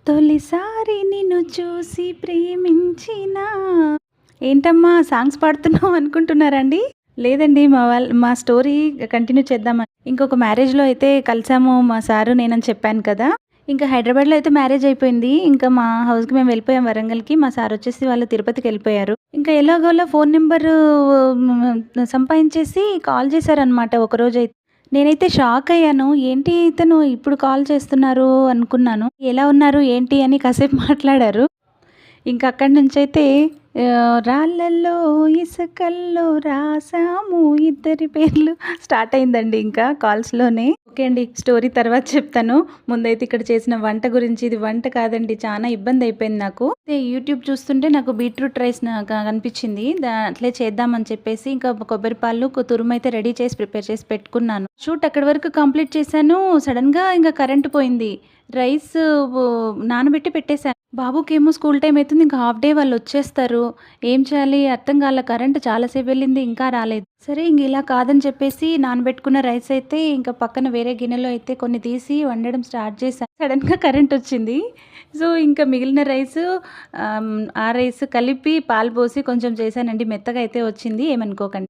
తొలిసారి నిన్ను చూసి ప్రేమించిన ఏంటమ్మా సాంగ్స్ పాడుతున్నావు అనుకుంటున్నారండి? లేదండి. మా స్టోరీ కంటిన్యూ చేద్దామని. ఇంకొక మ్యారేజ్‌లో అయితే కలిసాము మా సారు నేనని చెప్పాను కదా! ఇంకా హైదరాబాద్‌లో అయితే మ్యారేజ్ అయిపోయింది. ఇంకా మా హౌస్‌కి మేము వెళ్ళిపోయాం వరంగల్‌కి. మా సారొచ్చేసి వాళ్ళు తిరుపతికెళ్ళిపోయారు. ఇంకా ఎలాగోలా ఫోను నంబరు సంపాదించేసి కాల్ చేశారనమాట ఒకరోజైతే. నేనైతే షాకయ్యాను. ఏంటి ఇతను ఇప్పుడు కాల్ చేస్తున్నారు అనుకున్నాను. ఎలా ఉన్నారు? ఏంటి? అని కాసేపు మాట్లాడారు. ఇంక అక్కడి నుంచైతే రాళ్ళల్లో ఇసకల్లో రాసాము ఇద్దరి పేర్లు స్టార్ట్ అయిందండి ఇంకా కాల్స్‌లోనే. ఓకే అండి. స్టోరీ తర్వాత చెప్తాను. ముందైతే ఇక్కడ చేసిన వంట గురించి ఇది వంట కాదండి. చానా ఇబ్బందయిపోయింది నాకు. యూట్యూబ్ చూస్తుంటే నాకు బీట్రూట్ రైస్ కనిపించింది. అట్లే చేద్దామని చెప్పేసి ఇంకా కొబ్బరి పాలు, తురుమైతే రెడీ చేసి ప్రిపేర్ చేసి పెట్టుకున్నాను. షూట్ అక్కడి వరకు కంప్లీట్ చేశాను. సడెన్‌గా ఇంక కరెంట్ పోయింది. రైస్ నానబెట్టి పెట్టేశాను. బాబుకేమో స్కూల్ టైమ్ అయితుంది. ఇంక హాఫ్ డే వాళ్ళొచ్చేస్తారు. ఏం చేయాలి అర్థం కాల. కరెంట్ చాలా సేపు వెళ్ళింది. ఇంకా రాలేదు. సరే ఇంక ఇలా కాదని చెప్పేసి నానబెట్టుకున్న రైస్ అయితే ఇంకా పక్కన వేరే గిన్నెలో అయితే కొన్ని తీసి వండడం స్టార్ట్ చేశాను. సడెన్‌గా కరెంట్ వచ్చింది. సో, ఇంకా మిగిలిన రైసు ఆ రైస్ కలిపి పాలు పోసి కొంచెం చేశానండి. మెత్తగా అయితే వచ్చింది. ఏమనుకోకండి.